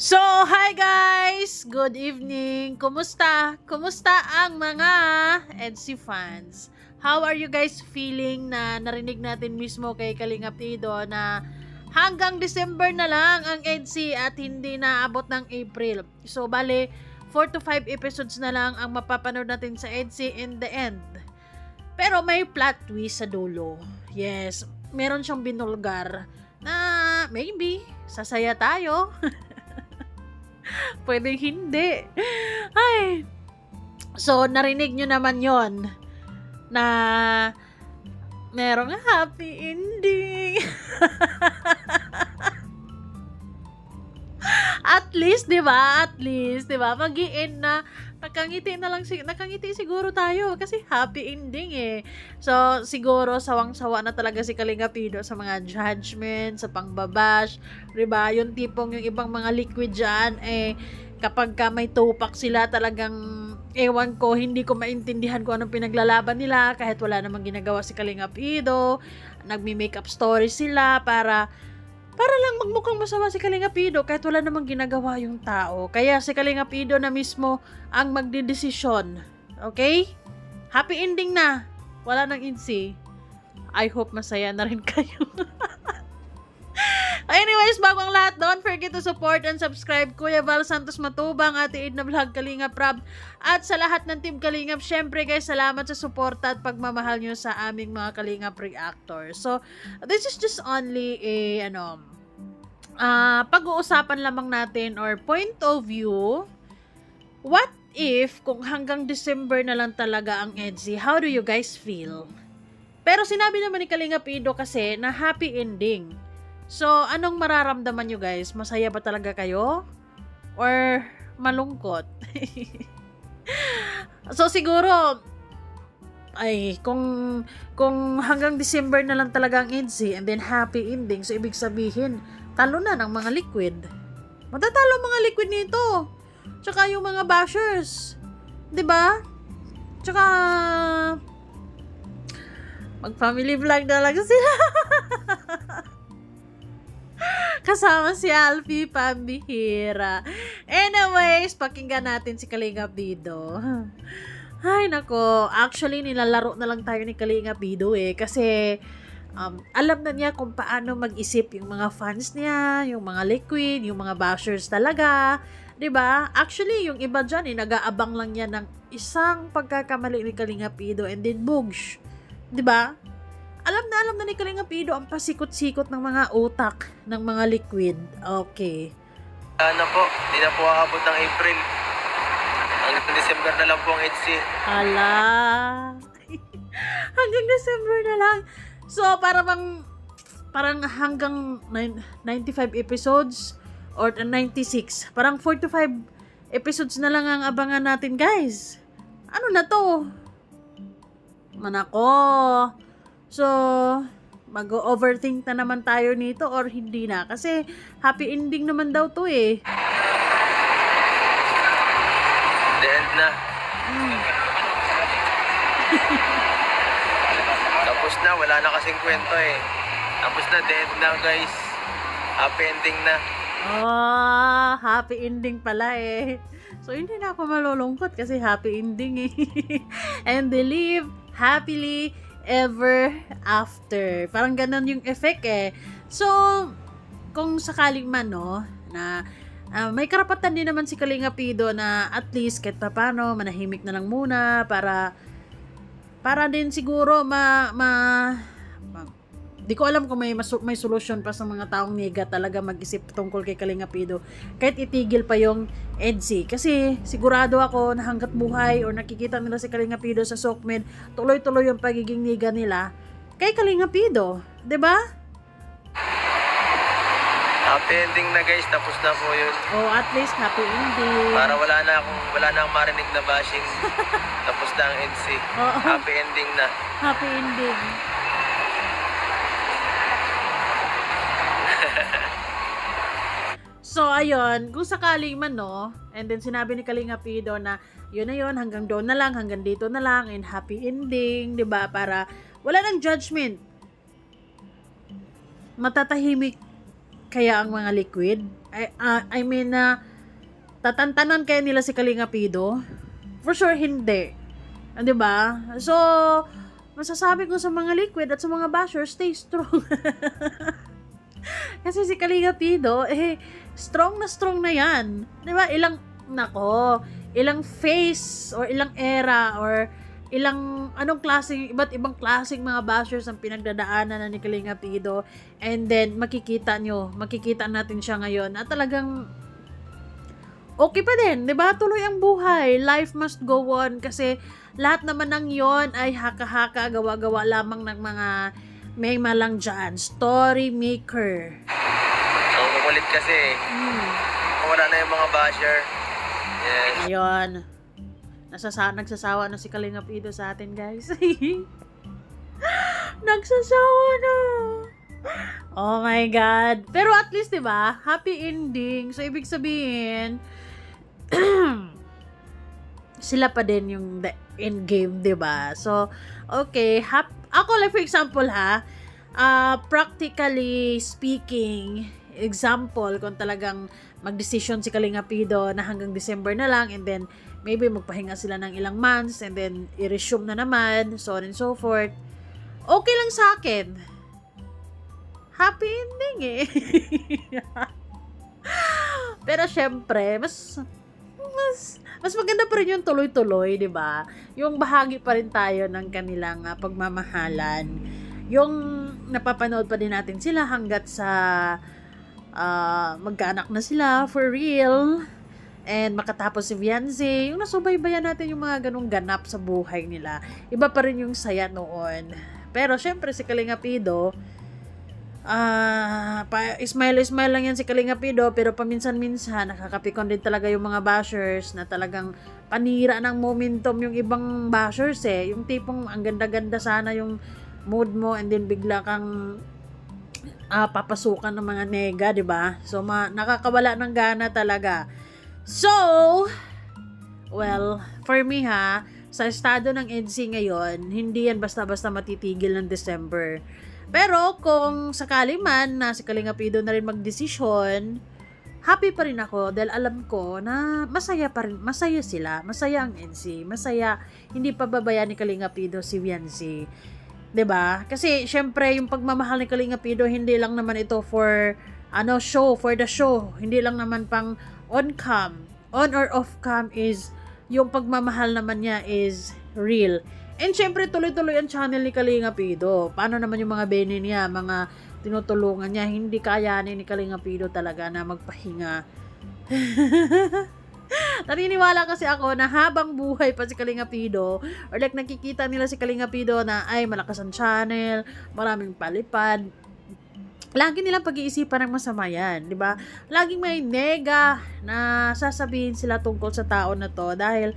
So, hi guys! Good evening! Kumusta? Kumusta ang mga EDSI fans? How are you guys feeling na narinig natin mismo kay Kalingap Ido na hanggang December na lang ang EDSI at hindi na abot ng April? So, bale, 4 to 5 episodes na lang ang mapapanood natin sa EDSI in the end. Pero may plot twist sa dulo. Yes, meron siyang binulgar na maybe sasaya tayo. Pwede hindi. Ay. So, narinig nyo naman yon na merong happy ending. At least, 'di ba? At least, 'di ba? Magi-end na nakangiti siguro tayo kasi happy ending eh. So, siguro sawang-sawa na talaga si Kalingap Ido sa mga judgment, sa pangbabash, 'di ba? Yung tipong yung ibang mga liquid diyan eh kapag ka may tupak sila talagang ewan ko, hindi ko maintindihan kung anong pinaglalaban nila kahit wala namang ginagawa si Kalingap Ido. Nagmi-makeup story sila para lang magmukhang masama si Kalingap Ido kahit wala namang ginagawa yung tao. Kaya si Kalingap Ido na mismo ang magdidesisyon. Okay? Happy ending na. Wala nang insi. I hope masaya na rin kayo. Anyways, bago ang lahat, don't forget to support and subscribe Kuya Val Santos Matubang, Ate Edna Vlog, Kalingap Rab, at sa lahat ng Team Kalingap. Syempre guys, salamat sa suporta at pagmamahal nyo sa aming mga Kalingap reactors. So, this is just only a, pag-uusapan lamang natin or point of view. What if kung hanggang December na lang talaga ang EDSI? How do you guys feel? Pero sinabi naman ni Kalingap Ido kasi na happy ending. So, anong mararamdaman nyo guys? Masaya ba talaga kayo? Or malungkot? So, siguro, ay, kung hanggang December na lang talaga ang EDSI and then happy ending, so ibig sabihin, talo na ng mga liquid. Matatalo mga liquid nito. Tsaka yung mga bashers. 'Di ba? Tsaka mag-family vlog na lang sila. Kasama si Alfie Pambihira. Anyways, pakinggan natin si Kalingap Ido. Ay, nako. Actually, nilalaro na lang tayo ni Kalingap Ido eh. Kasi, alam na niya kung paano mag-isip yung mga fans niya, yung mga liquid, yung mga bashers talaga. 'Di ba? Actually, yung iba dyan, nag-aabang lang yan ng isang pagkakamali ni Kalingap Ido and then boogs. 'Di ba? Alam na ni Kalingap Ido ang pasikot-sikot ng mga utak ng mga liquid. Okay. Ano po, hindi na po aabot ng April. Hanggang December na lang po ang EDSI. Hala. Hanggang December na lang. So, parang hanggang 95 episodes or 96. Parang 4 to 5 episodes na lang ang abangan natin, guys. Ano na to? Manako. So, mag-overthink na naman tayo nito or hindi na. Kasi, happy ending naman daw to eh. The end na. Tapos na, wala na kasing kwento eh. Tapos na, the end na guys. Happy ending na. Oh, happy ending pala eh. So, hindi na ako malulungkot kasi happy ending eh. And they live happily ever after. Parang ganun yung effect eh. So, kung sakaling man, no, na may karapatan din naman si Kalingap Ido na at least kahit paano manahimik na lang muna para din siguro di ko alam kung may solusyon pa sa mga taong niga talaga mag-isip tungkol kay Kalingap Ido kahit itigil pa yung EDSI kasi sigurado ako na hanggat buhay or nakikita nila si Kalingap Ido sa SOCMED, tuloy-tuloy yung pagiging niga nila kay Kalingap Ido, 'di ba? Happy ending na guys, tapos na po yun. Oh, at least happy ending. Para wala na akong marinig na bashing. Tapos na ang EDSI. Oo. Happy ending na. Happy ending. So, ayun, kung sakaling man, no, and then sinabi ni Kalingap Ido na yun na yun, hanggang doon na lang, hanggang dito na lang, and happy ending, 'di ba? Para wala nang judgment. Matatahimik kaya ang mga liquid? I mean, tatantanan kaya nila si Kalinga Pido? For sure, hindi. 'Di ba? So, masasabi ko sa mga liquid at sa mga bashers, stay strong. Kasi si Kalinga Pido, strong na yan. 'Di ba? Ilang phase or ilang era or ilang iba't ibang klaseng mga bashers ang pinagdadaanan na ni Kalinga Pido, and then makikita natin siya ngayon at talagang okay pa din, 'di ba? Tuloy ang buhay, life must go on kasi lahat naman ng 'yon ay haka-haka, gawa-gawa lamang ng mga may malang dyan, story maker. Ang kukulit kasi, wala na yung mga basher. Yes. Ayun. Nagsasawa na si Kalinga Pido sa atin, guys. Nagsasawa na. Oh my God. Pero at least, 'di ba? Happy ending. So ibig sabihin, sila pa din yung the end game, 'di ba? So okay, ako like for example practically speaking, example kung talagang magdesisyon si Kalinga Pido na hanggang December na lang, and then maybe magpahinga sila ng ilang months and then i-resume na naman, so on and so forth. Okay lang sa akin. Happy ending Pero syempre, mas maganda pa rin yung tuloy-tuloy, 'di ba? Yung bahagi pa rin tayo ng kanilang pagmamahalan. Yung napapanood pa din natin sila hanggat sa magkaanak na sila for real. And makatapos si Viancy, yung nasubaybayan natin yung mga ganong ganap sa buhay nila. Iba pa rin yung saya noon. Pero syempre si Kalinga Pido, smile lang yan si Kalinga Pido, pero paminsan-minsan nakakapikon din talaga yung mga bashers na talagang panira ng momentum yung ibang bashers yung tipong ang ganda-ganda sana yung mood mo, and then bigla kang papasukan ng mga nega, 'di ba? So nakakawala ng gana talaga. So, well, for me sa estado ng EDSA ngayon, hindi yan basta-basta matitigil ng December. Pero kung sakali man na si Kalinga Pido na rin magdesisyon, happy pa rin ako dahil alam ko na masaya sila, masaya ang EDSA, masaya, hindi pababayaan ni Kalinga Pido si Viancy. 'Di ba? Kasi syempre yung pagmamahal ni Kalinga Pido, hindi lang naman ito for for the show. Hindi lang naman pang on or off cam, is yung pagmamahal naman niya is real. And syempre tuloy-tuloy ang channel ni Kalinga Pido. Paano naman yung mga bene niya, mga tinutulungan niya, hindi kayanin ni Kalinga Pido talaga na magpahinga. Naniniwala kasi ako na habang buhay pa si Kalinga Pido, or like nakikita nila si Kalinga Pido na ay malakas ang channel, maraming palipad, lagi nilang pag-iisipan ng masama yan, di ba? Laging may nega na sasabihin sila tungkol sa tao na to dahil,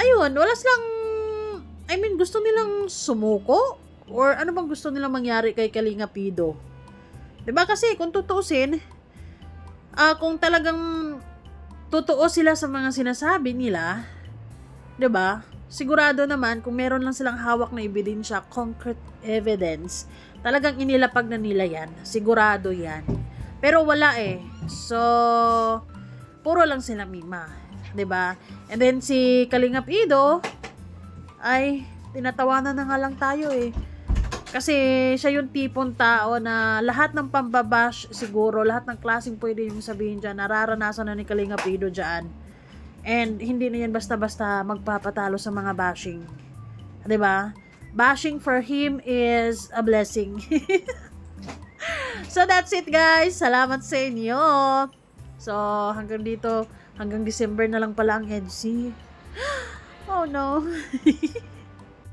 ayun, wala silang, gusto nilang sumuko? Or ano bang gusto nilang mangyari kay Kalinga Pido? Di ba? Kasi kung tutuusin, kung talagang totoo sila sa mga sinasabi nila, di ba? Sigurado naman, kung meron lang silang hawak na ebidensya, concrete evidence, talagang inilapag na nila yan. Sigurado yan. Pero wala So, puro lang sila mima. 'Di ba? And then si Kalinga Pido, ay tinatawanan na nga lang tayo Kasi siya yung tipong tao na lahat ng pambabash siguro, lahat ng klaseng pwede yung sabihin dyan, nararanasan na ni Kalinga Pido dyan. And hindi na yan basta-basta magpapatalo sa mga bashing. 'Di ba? Bashing for him is a blessing. So that's it, guys. Salamat sa inyo. So hanggang dito, hanggang December na lang pala ang EDSA. Oh no.